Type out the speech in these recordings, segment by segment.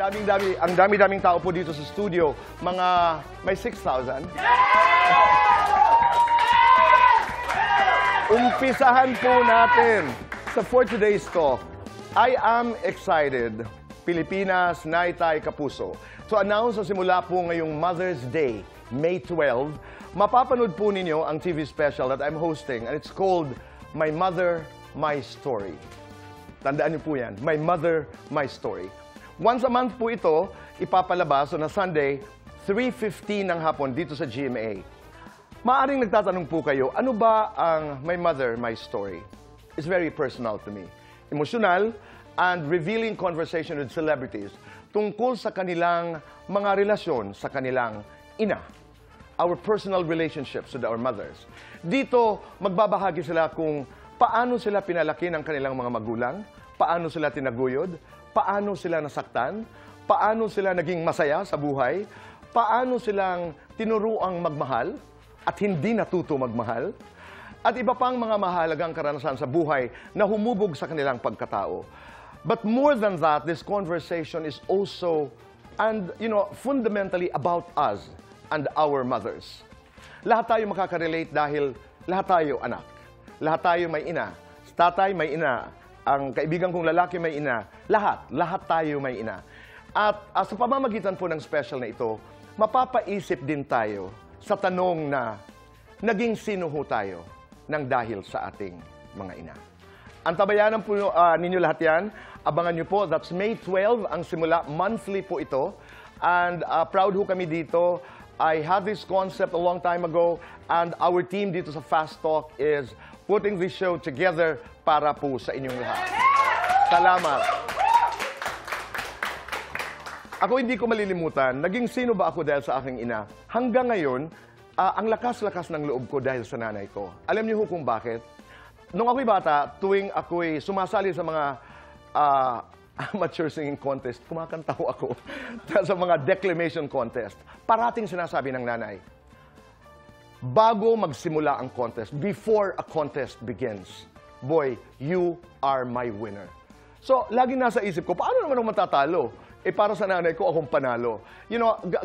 ang dami-daming tao po dito sa studio. May 6,000. Umpisahan po natin sa For Today's Talk. I am excited, Pilipinas, Naitay, Kapuso, to announce na simula po ngayong Mother's Day, May 12, mapapanood po ninyo ang TV special that I'm hosting, and it's called My Mother, My Story. Tandaan niyo po yan, My Mother, My Story. Once a month po ito, ipapalabas on a Sunday, 3:15 ng hapon dito sa GMA. Maaring nagtatanong po kayo, ano ba ang My Mother, My Story? It's very personal to me. Emotional and revealing conversation with celebrities tungkol sa kanilang mga relasyon sa kanilang ina. Our personal relationships with our mothers. Dito, magbabahagi sila kung paano sila pinalaki ng kanilang mga magulang, paano sila tinaguyod, paano sila nasaktan, paano sila naging masaya sa buhay, paano silang tinuruang magmahal at hindi natuto magmahal, at iba pang mga mahalagang karanasan sa buhay na humubog sa kanilang pagkatao. But more than that, this conversation is also, and fundamentally about us and our mothers. Lahat tayo makaka-relate dahil lahat tayo anak. Lahat tayo may ina. Tatay may ina. Ang kaibigan kong lalaki may ina. Lahat tayo may ina. At sa pamamagitan po ng special na ito, mapapaisip din tayo sa tanong na naging sino ho tayo nang dahil sa ating mga ina. Antabayanan po ninyo lahat yan. Abangan nyo po, that's May 12 ang simula. Monthly po ito. And proud ho kami dito. I had this concept a long time ago, and our team dito sa Fast Talk is putting this show together para po sa inyong lahat. Salamat. Ako hindi ko malilimutan, naging sino ba ako dahil sa aking ina. Hanggang ngayon, ang lakas-lakas ng loob ko dahil sa nanay ko. Alam niyo ho kung bakit? Nung ako'y bata, tuwing ako'y sumasali sa mga amateur singing contest, kumakanta ho ako sa mga declamation contest. Parating sinasabi ng nanay, bago magsimula ang contest, before a contest begins, boy, you are my winner. So, lagi nasa isip ko, paano naman ako matatalo? Para sa nanay ko, akong panalo.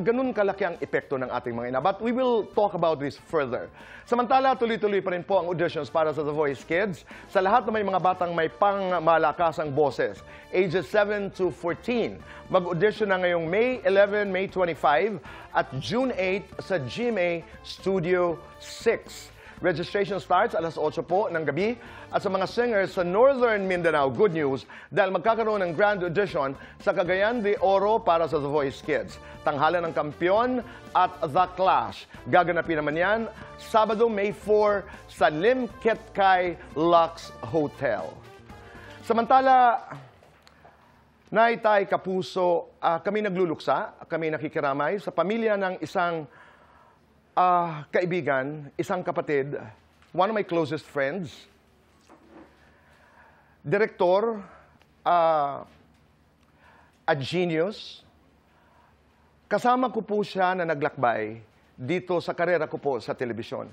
Ganun kalaki ang epekto ng ating mga ina. But we will talk about this further. Samantala, tuloy-tuloy pa rin po ang auditions para sa The Voice Kids. Sa lahat na may mga batang may pangmalakasang boses, ages 7 to 14. Mag-audition na ngayong May 11, May 25, at June 8 sa GMA Studio 6. Registration starts alas 8 po ng gabi. At sa mga singers sa Northern Mindanao, good news, dahil magkakaroon ng grand audition sa Cagayan de Oro para sa The Voice Kids. Tanghalan ng Kampiyon at The Clash. Gaganapin naman yan Sabado, May 4 sa Lim Ketkay Lux Hotel. Samantala, Naitay, Kapuso, kami nagluluksa, kami nakikiramay sa pamilya ng isang kaibigan, isang kapatid, one of my closest friends, direktor, a genius. Kasama ko po siya na naglakbay dito sa karera ko po sa telebisyon.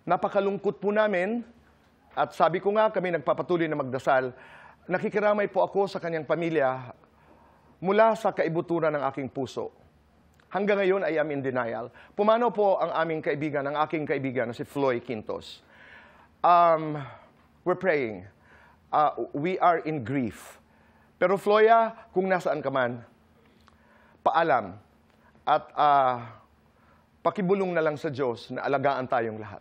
Napakalungkot po namin, at sabi ko nga kami nagpapatuloy na magdasal, nakikiramay po ako sa kanyang pamilya mula sa kaibuturan ng aking puso. Hanggang ngayon, I am in denial. Pumanaw po ang aming kaibigan, ang aking kaibigan na si Floy Quintos. We're praying. We are in grief. Pero Floya, kung nasaan ka man, paalam. At pakibulong na lang sa Diyos na alagaan tayong lahat.